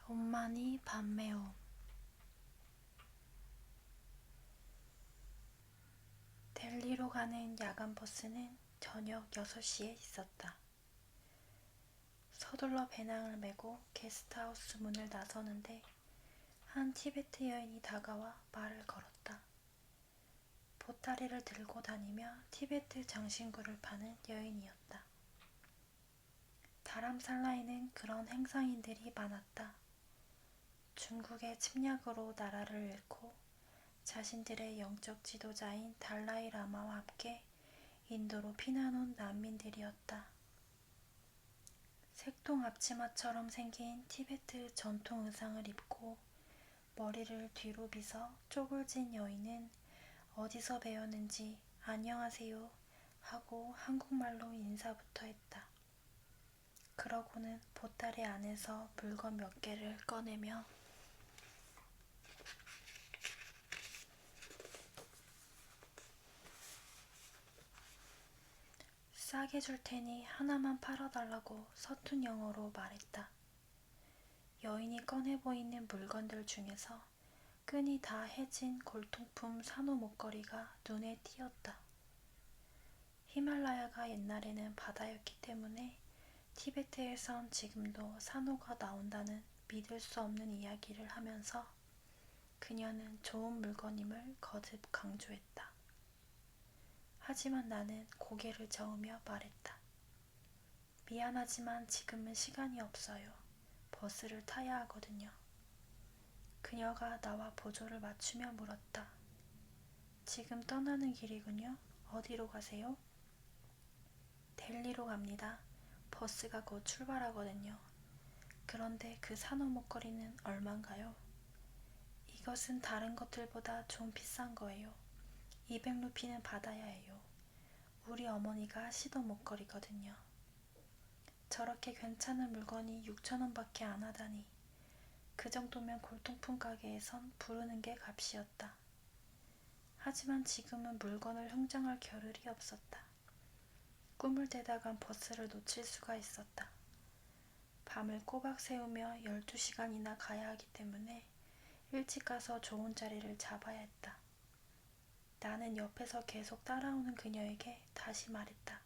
온마니 밤매움. 델리로 가는 야간 버스는 저녁 6시에 있었다. 서둘러 배낭을 메고 게스트하우스 문을 나서는데 한 티베트 여인이 다가와 말을 걸었다. 보따리를 들고 다니며 티베트 장신구를 파는 여인이었다. 다람살라에는 그런 행상인들이 많았다. 중국의 침략으로 나라를 잃고 자신들의 영적 지도자인 달라이 라마와 함께 인도로 피난 온 난민들이었다. 색동 앞치마처럼 생긴 티베트 전통 의상을 입고 머리를 뒤로 빗어 쪼글진 여인은 어디서 배웠는지 안녕하세요 하고 한국말로 인사부터 했다. 그러고는 보따리 안에서 물건 몇 개를 꺼내며 싸게 줄 테니 하나만 팔아달라고 서툰 영어로 말했다. 여인이 꺼내 보이는 물건들 중에서 끈이 다 해진 골통품 산호 목걸이가 눈에 띄었다. 히말라야가 옛날에는 바다였기 때문에 티베트에선 지금도 산호가 나온다는 믿을 수 없는 이야기를 하면서 그녀는 좋은 물건임을 거듭 강조했다. 하지만 나는 고개를 저으며 말했다. 미안하지만 지금은 시간이 없어요. 버스를 타야 하거든요. 그녀가 나와 보조를 맞추며 물었다. 지금 떠나는 길이군요. 어디로 가세요? 델리로 갑니다. 버스가 곧 출발하거든요. 그런데 그 산호 목걸이는 얼만가요? 이것은 다른 것들보다 좀 비싼 거예요. 200루피는 받아야 해요. 우리 어머니가 하시던 목걸이거든요. 저렇게 괜찮은 물건이 6,000원밖에 안 하다니. 그 정도면 골동품 가게에선 부르는 게 값이었다. 하지만 지금은 물건을 흥정할 겨를이 없었다. 꿈을 대다간 버스를 놓칠 수가 있었다. 밤을 꼬박 새우며 12시간이나 가야 하기 때문에 일찍 가서 좋은 자리를 잡아야 했다. 나는 옆에서 계속 따라오는 그녀에게 다시 말했다.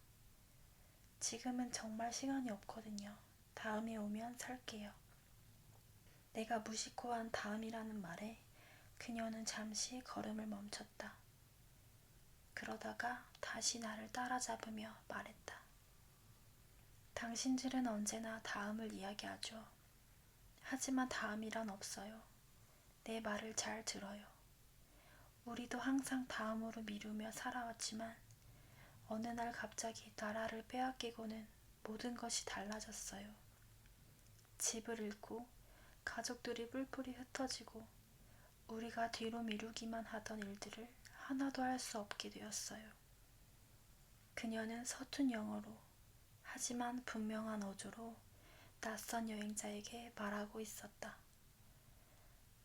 지금은 정말 시간이 없거든요. 다음에 오면 살게요. 내가 무심코 한 다음이라는 말에 그녀는 잠시 걸음을 멈췄다. 그러다가 다시 나를 따라잡으며 말했다. 당신들은 언제나 다음을 이야기하죠. 하지만 다음이란 없어요. 내 말을 잘 들어요. 우리도 항상 다음으로 미루며 살아왔지만 어느 날 갑자기 나라를 빼앗기고는 모든 것이 달라졌어요. 집을 잃고 가족들이 뿔뿔이 흩어지고 우리가 뒤로 미루기만 하던 일들을 하나도 할 수 없게 되었어요. 그녀는 서툰 영어로 하지만 분명한 어조로 낯선 여행자에게 말하고 있었다.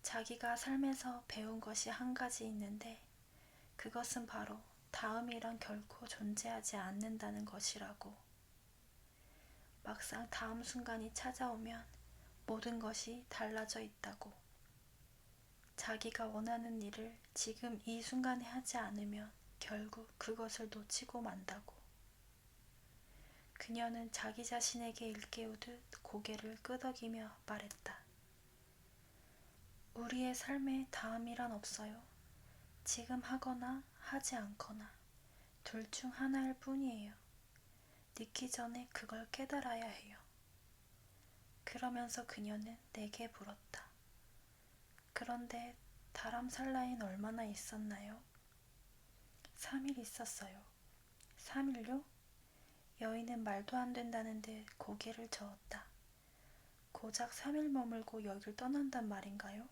자기가 삶에서 배운 것이 한 가지 있는데 그것은 바로 다음이란 결코 존재하지 않는다는 것이라고. 막상 다음 순간이 찾아오면 모든 것이 달라져 있다고. 자기가 원하는 일을 지금 이 순간에 하지 않으면 결국 그것을 놓치고 만다고. 그녀는 자기 자신에게 일깨우듯 고개를 끄덕이며 말했다. 우리의 삶에 다음이란 없어요. 지금 하거나 하지 않거나 둘 중 하나일 뿐이에요. 늦기 전에 그걸 깨달아야 해요. 그러면서 그녀는 내게 물었다. 그런데 다람살라엔 얼마나 있었나요? 3일 있었어요. 3일요? 여인은 말도 안 된다는 듯 고개를 저었다. 고작 3일 머물고 여길 떠난단 말인가요?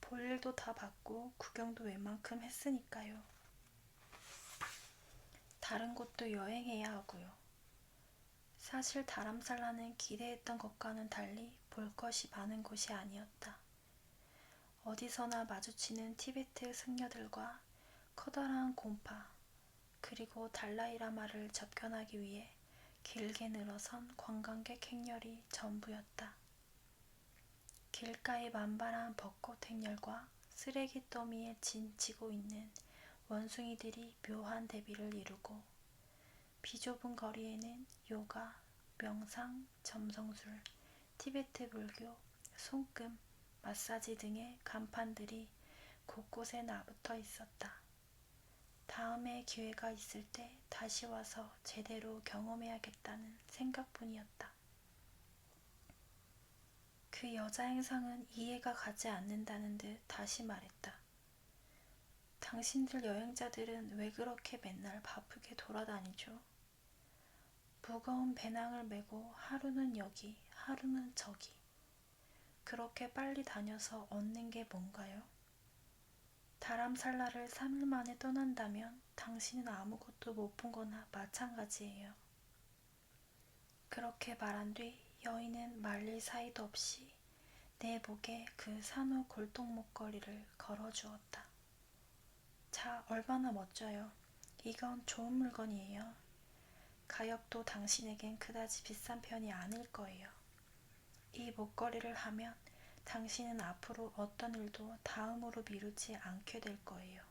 볼 일도 다 봤고 구경도 웬만큼 했으니까요. 다른 곳도 여행해야 하고요. 사실 다람살라는 기대했던 것과는 달리 볼 것이 많은 곳이 아니었다. 어디서나 마주치는 티베트 승려들과 커다란 곰파, 그리고 달라이라마를 접견하기 위해 길게 늘어선 관광객 행렬이 전부였다. 길가의 만발한 벚꽃 행렬과 쓰레기 더미에 진치고 있는 원숭이들이 묘한 대비를 이루고 비좁은 거리에는 요가, 명상, 점성술, 티베트 불교, 손금, 마사지 등의 간판들이 곳곳에 나붙어 있었다. 다음에 기회가 있을 때 다시 와서 제대로 경험해야겠다는 생각뿐이었다. 그 여자 행상은 이해가 가지 않는다는 듯 다시 말했다. 당신들 여행자들은 왜 그렇게 맨날 바쁘게 돌아다니죠? 무거운 배낭을 메고 하루는 여기, 하루는 저기. 그렇게 빨리 다녀서 얻는 게 뭔가요? 다람살라를 3일 만에 떠난다면 당신은 아무것도 못 본 거나 마찬가지예요. 그렇게 말한 뒤 여인은 말릴 사이도 없이 내 목에 그 산후 골동 목걸이를 걸어주었다. 자, 얼마나 멋져요. 이건 좋은 물건이에요. 가격도 당신에겐 그다지 비싼 편이 아닐 거예요. 이 목걸이를 하면 당신은 앞으로 어떤 일도 다음으로 미루지 않게 될 거예요.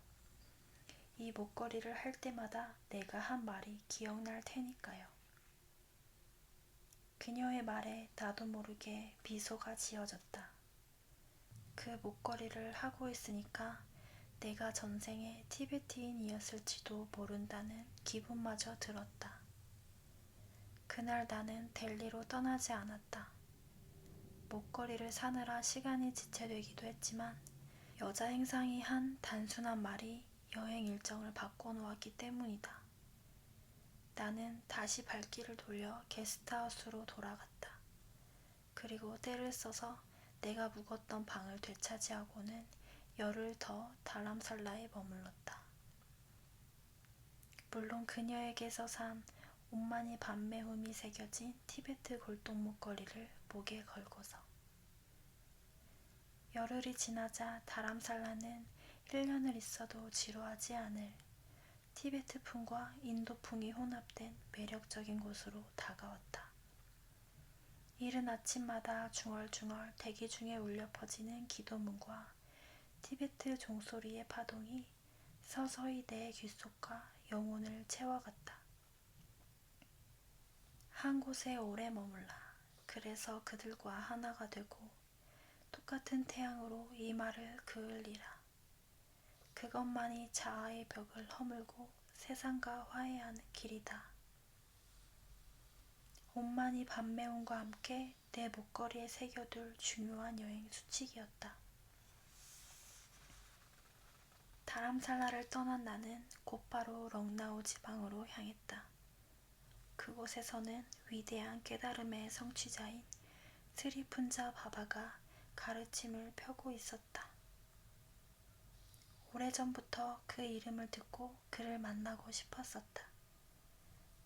이 목걸이를 할 때마다 내가 한 말이 기억날 테니까요. 그녀의 말에 나도 모르게 미소가 지어졌다. 그 목걸이를 하고 있으니까 내가 전생에 티베트인이었을지도 모른다는 기분마저 들었다. 그날 나는 델리로 떠나지 않았다. 목걸이를 사느라 시간이 지체되기도 했지만 여자 행상이 한 단순한 말이 여행 일정을 바꿔놓았기 때문이다. 나는 다시 발길을 돌려 게스트하우스로 돌아갔다. 그리고 때를 써서 내가 묵었던 방을 되차지하고는 열흘 더 다람살라에 머물렀다. 물론 그녀에게서 산 옷만이 반매움이 새겨진 티베트 골동 목걸이를 목에 걸고서. 열흘이 지나자 다람살라는 1년을 있어도 지루하지 않을 티베트풍과 인도풍이 혼합된 매력적인 곳으로 다가왔다. 이른 아침마다 중얼중얼 대기 중에 울려 퍼지는 기도문과 티베트 종소리의 파동이 서서히 내 귓속과 영혼을 채워갔다. 한 곳에 오래 머물라. 그래서 그들과 하나가 되고 똑같은 태양으로 이마를 그을리라. 그것만이 자아의 벽을 허물고 세상과 화해하는 길이다. 옷만이 반매움과 함께 내 목걸이에 새겨둘 중요한 여행 수칙이었다. 다람살라를 떠난 나는 곧바로 럭나우 지방으로 향했다. 그곳에서는 위대한 깨달음의 성취자인 스리 푼자 바바가 가르침을 펴고 있었다. 오래전부터 그 이름을 듣고 그를 만나고 싶었었다.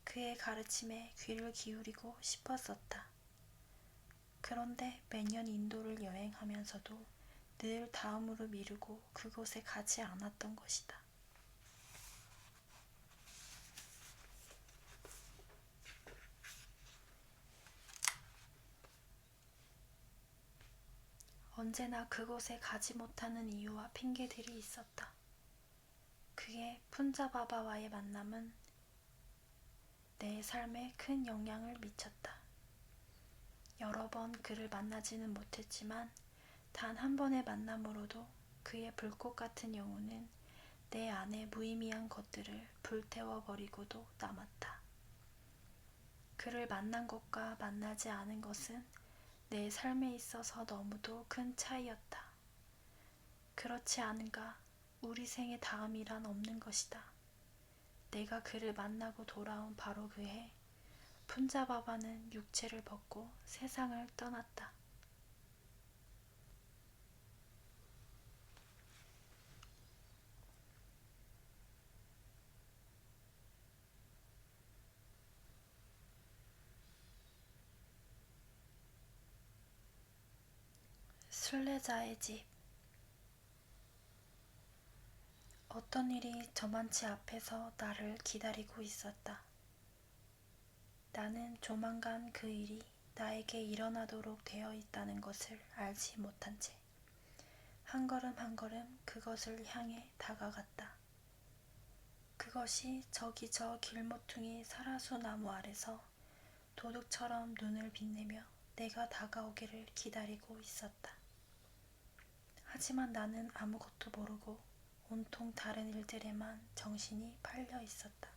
그의 가르침에 귀를 기울이고 싶었었다. 그런데 매년 인도를 여행하면서도 늘 다음으로 미루고 그곳에 가지 않았던 것이다. 언제나 그곳에 가지 못하는 이유와 핑계들이 있었다. 그의 푼자바바와의 만남은 내 삶에 큰 영향을 미쳤다. 여러 번 그를 만나지는 못했지만 단 한 번의 만남으로도 그의 불꽃 같은 영혼은 내 안에 무의미한 것들을 불태워버리고도 남았다. 그를 만난 것과 만나지 않은 것은 내 삶에 있어서 너무도 큰 차이였다. 그렇지 않은가? 우리 생의 다음이란 없는 것이다. 내가 그를 만나고 돌아온 바로 그 해, 푼자바바는 육체를 벗고 세상을 떠났다. 순례자의 집. 어떤 일이 저만치 앞에서 나를 기다리고 있었다. 나는 조만간 그 일이 나에게 일어나도록 되어 있다는 것을 알지 못한 채 한 걸음 한 걸음 그것을 향해 다가갔다. 그것이 저기 저 길모퉁이 사라수 나무 아래서 도둑처럼 눈을 빛내며 내가 다가오기를 기다리고 있었다. 하지만 나는 아무것도 모르고 온통 다른 일들에만 정신이 팔려 있었다.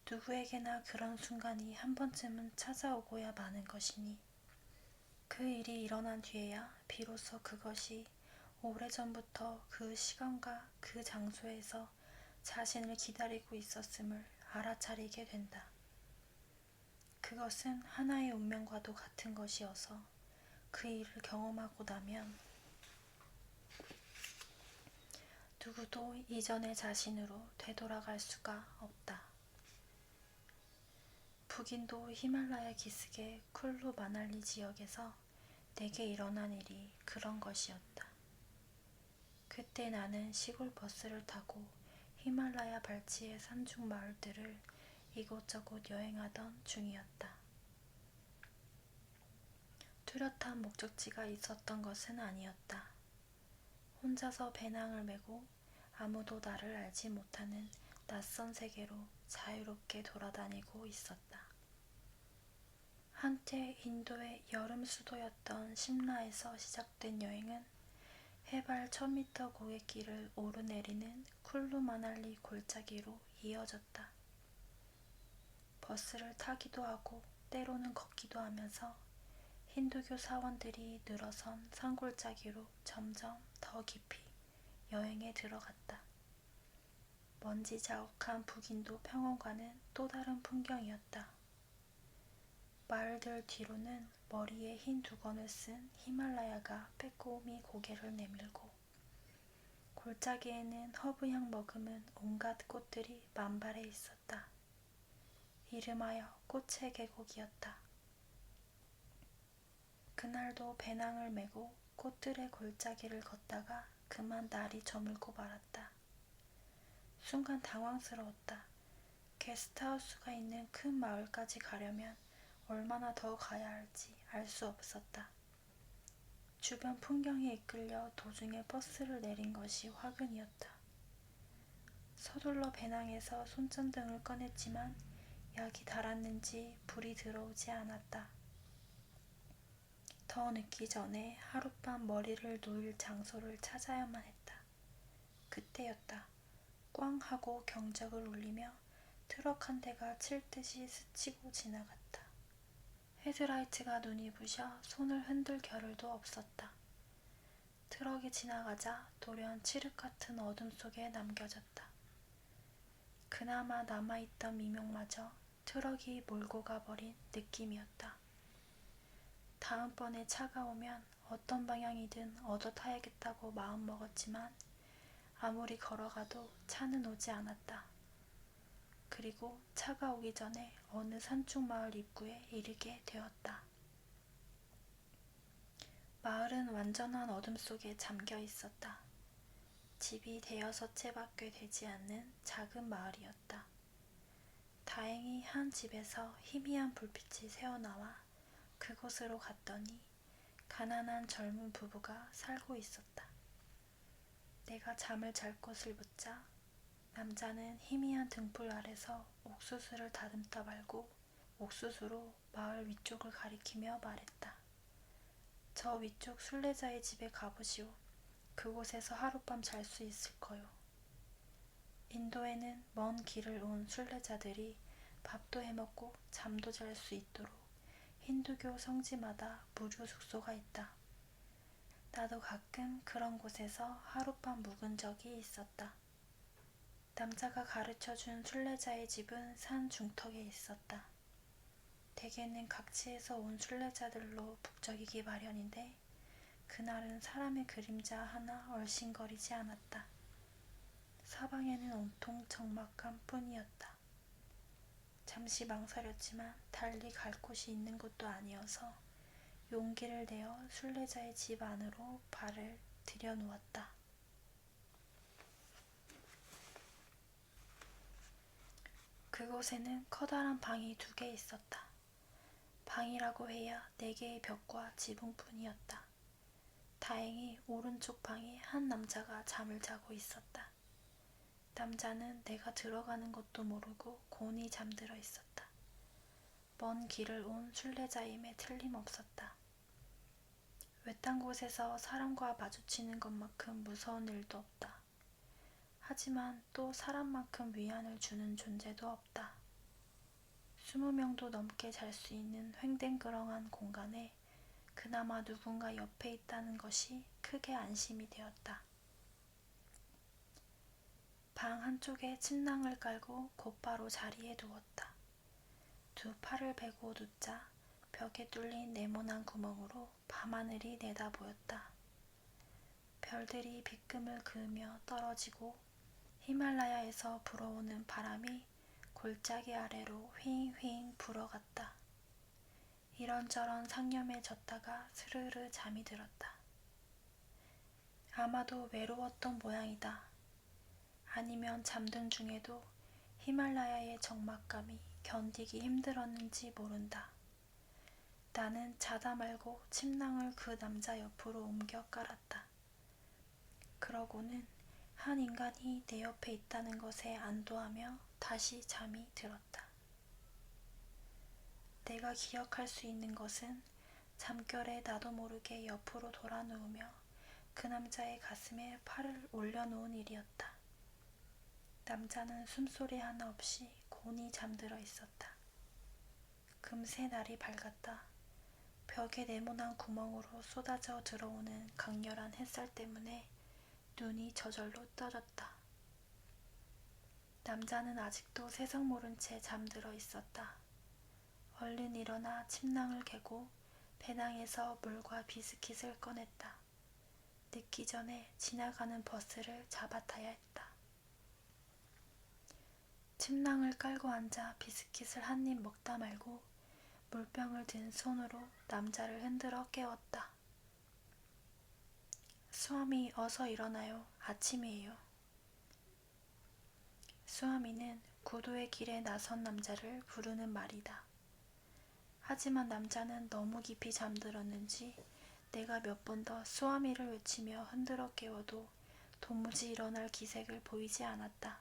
누구에게나 그런 순간이 한 번쯤은 찾아오고야 마는 것이니 그 일이 일어난 뒤에야 비로소 그것이 오래전부터 그 시간과 그 장소에서 자신을 기다리고 있었음을 알아차리게 된다. 그것은 하나의 운명과도 같은 것이어서 그 일을 경험하고 나면 누구도 이전의 자신으로 되돌아갈 수가 없다. 북인도 히말라야 기슭의 쿨루 마날리 지역에서 내게 일어난 일이 그런 것이었다. 그때 나는 시골 버스를 타고 히말라야 발치의 산중 마을들을 이곳저곳 여행하던 중이었다. 뚜렷한 목적지가 있었던 것은 아니었다. 혼자서 배낭을 메고 아무도 나를 알지 못하는 낯선 세계로 자유롭게 돌아다니고 있었다. 한때 인도의 여름 수도였던 심라에서 시작된 여행은 해발 1000m 고갯길을 오르내리는 쿨루 마날리 골짜기로 이어졌다. 버스를 타기도 하고 때로는 걷기도 하면서 힌두교 사원들이 늘어선 산골짜기로 점점 더 깊이 여행에 들어갔다. 먼지 자욱한 북인도 평원과는 또 다른 풍경이었다. 마을들 뒤로는 머리에 흰 두건을 쓴 히말라야가 빼꼼히 고개를 내밀고 골짜기에는 허브향 머금은 온갖 꽃들이 만발해 있었다. 이름하여 꽃의 계곡이었다. 그날도 배낭을 메고 꽃들의 골짜기를 걷다가 그만 날이 저물고 말았다. 순간 당황스러웠다. 게스트하우스가 있는 큰 마을까지 가려면 얼마나 더 가야 할지 알 수 없었다. 주변 풍경에 이끌려 도중에 버스를 내린 것이 화근이었다. 서둘러 배낭에서 손전등을 꺼냈지만 약이 닳았는지 불이 들어오지 않았다. 더 늦기 전에 하룻밤 머리를 놓일 장소를 찾아야만 했다. 그때였다. 꽝 하고 경적을 울리며 트럭 한 대가 칠 듯이 스치고 지나갔다. 헤드라이트가 눈이 부셔 손을 흔들 겨를도 없었다. 트럭이 지나가자 돌연 칠흑 같은 어둠 속에 남겨졌다. 그나마 남아있던 미명마저 트럭이 몰고 가버린 느낌이었다. 다음번에 차가 오면 어떤 방향이든 얻어 타야겠다고 마음먹었지만 아무리 걸어가도 차는 오지 않았다. 그리고 차가 오기 전에 어느 산중 마을 입구에 이르게 되었다. 마을은 완전한 어둠 속에 잠겨 있었다. 집이 대여섯 채밖에 되지 않는 작은 마을이었다. 다행히 한 집에서 희미한 불빛이 새어나와 그곳으로 갔더니 가난한 젊은 부부가 살고 있었다. 내가 잠을 잘 곳을 묻자 남자는 희미한 등불 아래서 옥수수를 다듬다 말고 옥수수로 마을 위쪽을 가리키며 말했다. 저 위쪽 순례자의 집에 가보시오. 그곳에서 하룻밤 잘 수 있을 거요. 인도에는 먼 길을 온 순례자들이 밥도 해먹고 잠도 잘 수 있도록 힌두교 성지마다 무료 숙소가 있다. 나도 가끔 그런 곳에서 하룻밤 묵은 적이 있었다. 남자가 가르쳐준 순례자의 집은 산 중턱에 있었다. 대개는 각지에서 온 순례자들로 북적이기 마련인데 그날은 사람의 그림자 하나 얼씬거리지 않았다. 사방에는 온통 적막함 뿐이었다. 잠시 망설였지만 달리 갈 곳이 있는 것도 아니어서 용기를 내어 순례자의 집 안으로 발을 들여놓았다. 그곳에는 커다란 방이 2개 있었다. 방이라고 해야 4개의 벽과 지붕뿐이었다. 다행히 오른쪽 방에 한 남자가 잠을 자고 있었다. 남자는 내가 들어가는 것도 모르고 곤히 잠들어 있었다. 먼 길을 온 순례자임에 틀림없었다. 외딴 곳에서 사람과 마주치는 것만큼 무서운 일도 없다. 하지만 또 사람만큼 위안을 주는 존재도 없다. 20명도 넘게 잘 수 있는 횡댕그렁한 공간에 그나마 누군가 옆에 있다는 것이 크게 안심이 되었다. 방 한쪽에 침낭을 깔고 곧바로 자리에 누웠다. 두 팔을 베고 눕자 벽에 뚫린 네모난 구멍으로 밤하늘이 내다 보였다. 별들이 빗금을 그으며 떨어지고 히말라야에서 불어오는 바람이 골짜기 아래로 휘잉휘잉 불어갔다. 이런저런 상념에 젖다가 스르르 잠이 들었다. 아마도 외로웠던 모양이다. 아니면 잠든 중에도 히말라야의 적막감이 견디기 힘들었는지 모른다. 나는 자다 말고 침낭을 그 남자 옆으로 옮겨 깔았다. 그러고는 한 인간이 내 옆에 있다는 것에 안도하며 다시 잠이 들었다. 내가 기억할 수 있는 것은 잠결에 나도 모르게 옆으로 돌아 누우며 그 남자의 가슴에 팔을 올려놓은 일이었다. 남자는 숨소리 하나 없이 곤히 잠들어 있었다. 금세 날이 밝았다. 벽의 네모난 구멍으로 쏟아져 들어오는 강렬한 햇살 때문에 눈이 저절로 떠졌다. 남자는 아직도 세상 모른 채 잠들어 있었다. 얼른 일어나 침낭을 개고 배낭에서 물과 비스킷을 꺼냈다. 늦기 전에 지나가는 버스를 잡아타야 했다. 침낭을 깔고 앉아 비스킷을 한 입 먹다 말고 물병을 든 손으로 남자를 흔들어 깨웠다. 수아미, 어서 일어나요. 아침이에요. 수아미는 구도의 길에 나선 남자를 부르는 말이다. 하지만 남자는 너무 깊이 잠들었는지 내가 몇 번 더 수아미를 외치며 흔들어 깨워도 도무지 일어날 기색을 보이지 않았다.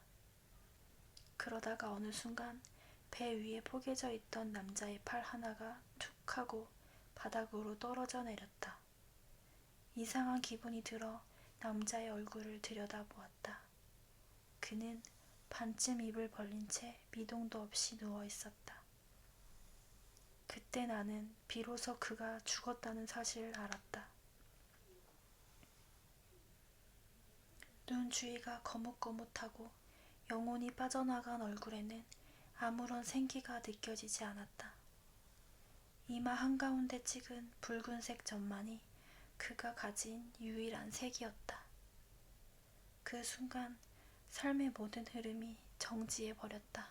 그러다가 어느 순간 배 위에 포개져 있던 남자의 팔 하나가 툭 하고 바닥으로 떨어져 내렸다. 이상한 기분이 들어 남자의 얼굴을 들여다보았다. 그는 반쯤 입을 벌린 채 미동도 없이 누워 있었다. 그때 나는 비로소 그가 죽었다는 사실을 알았다. 눈 주위가 거뭇거뭇하고 영혼이 빠져나간 얼굴에는 아무런 생기가 느껴지지 않았다. 이마 한가운데 찍은 붉은색 점만이 그가 가진 유일한 색이었다. 그 순간 삶의 모든 흐름이 정지해버렸다.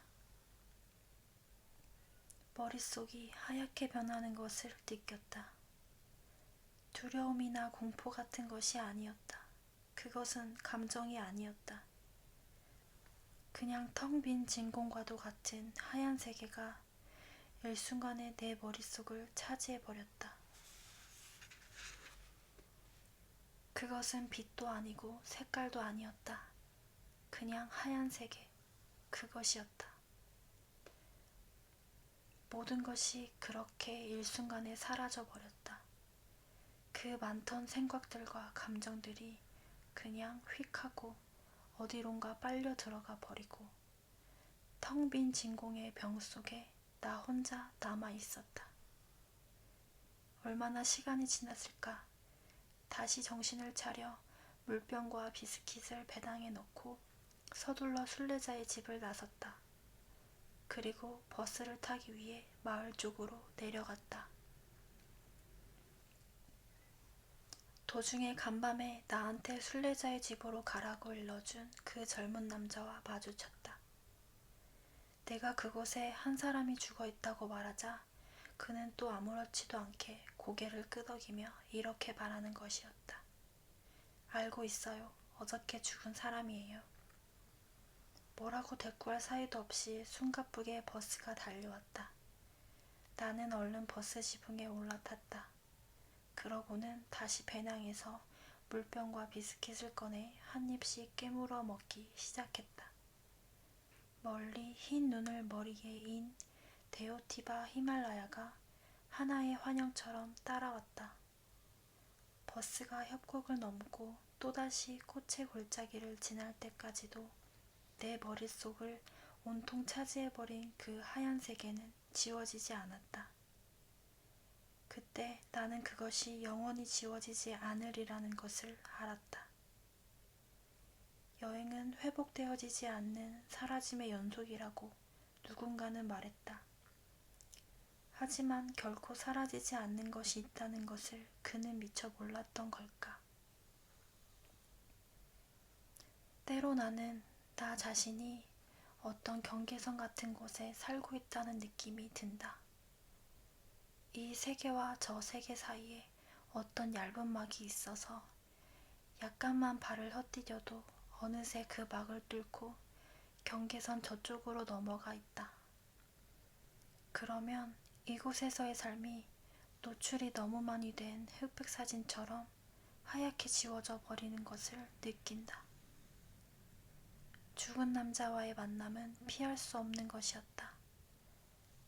머릿속이 하얗게 변하는 것을 느꼈다. 두려움이나 공포 같은 것이 아니었다. 그것은 감정이 아니었다. 그냥 텅 빈 진공과도 같은 하얀 세계가 일순간에 내 머릿속을 차지해버렸다. 그것은 빛도 아니고 색깔도 아니었다. 그냥 하얀 세계, 그것이었다. 모든 것이 그렇게 일순간에 사라져버렸다. 그 많던 생각들과 감정들이 그냥 휙 하고 어디론가 빨려 들어가 버리고 텅 빈 진공의 병 속에 나 혼자 남아 있었다. 얼마나 시간이 지났을까? 다시 정신을 차려 물병과 비스킷을 배낭에 넣고 서둘러 순례자의 집을 나섰다. 그리고 버스를 타기 위해 마을 쪽으로 내려갔다. 도중에 간밤에 나한테 순례자의 집으로 가라고 일러준 그 젊은 남자와 마주쳤다. 내가 그곳에 한 사람이 죽어 있다고 말하자 그는 또 아무렇지도 않게 고개를 끄덕이며 이렇게 말하는 것이었다. 알고 있어요. 어저께 죽은 사람이에요. 뭐라고 대꾸할 사이도 없이 숨가쁘게 버스가 달려왔다. 나는 얼른 버스 지붕에 올라탔다. 그러고는 다시 배낭에서 물병과 비스킷을 꺼내 한 입씩 깨물어 먹기 시작했다. 멀리 흰 눈을 머리에 인 데오티바 히말라야가 하나의 환영처럼 따라왔다. 버스가 협곡을 넘고 또다시 꽃의 골짜기를 지날 때까지도 내 머릿속을 온통 차지해버린 그 하얀 세계는 지워지지 않았다. 그때 나는 그것이 영원히 지워지지 않으리라는 것을 알았다. 여행은 회복되어지지 않는 사라짐의 연속이라고 누군가는 말했다. 하지만 결코 사라지지 않는 것이 있다는 것을 그는 미처 몰랐던 걸까? 때로 나는 나 자신이 어떤 경계선 같은 곳에 살고 있다는 느낌이 든다. 이 세계와 저 세계 사이에 어떤 얇은 막이 있어서 약간만 발을 헛디뎌도 어느새 그 막을 뚫고 경계선 저쪽으로 넘어가 있다. 그러면 이곳에서의 삶이 노출이 너무 많이 된 흑백 사진처럼 하얗게 지워져 버리는 것을 느낀다. 죽은 남자와의 만남은 피할 수 없는 것이었다.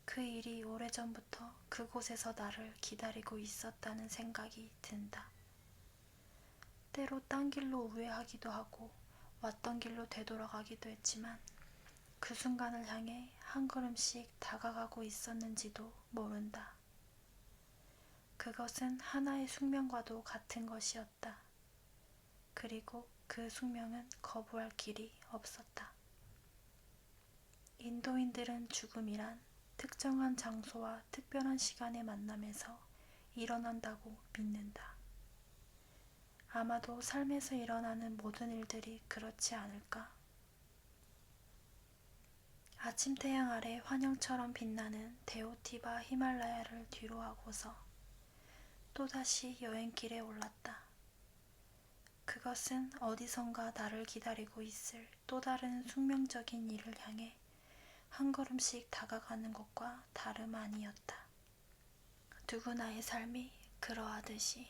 그 일이 오래전부터 그곳에서 나를 기다리고 있었다는 생각이 든다. 때로 딴 길로 우회하기도 하고 왔던 길로 되돌아가기도 했지만 그 순간을 향해 한 걸음씩 다가가고 있었는지도 모른다. 그것은 하나의 숙명과도 같은 것이었다. 그리고 그 숙명은 거부할 길이 없었다. 인도인들은 죽음이란 특정한 장소와 특별한 시간의 만남에서 일어난다고 믿는다. 아마도 삶에서 일어나는 모든 일들이 그렇지 않을까? 아침 태양 아래 환영처럼 빛나는 데오티바 히말라야를 뒤로하고서 또다시 여행길에 올랐다. 그것은 어디선가 나를 기다리고 있을 또 다른 숙명적인 일을 향해 한 걸음씩 다가가는 것과 다름 아니었다. 누구나의 삶이 그러하듯이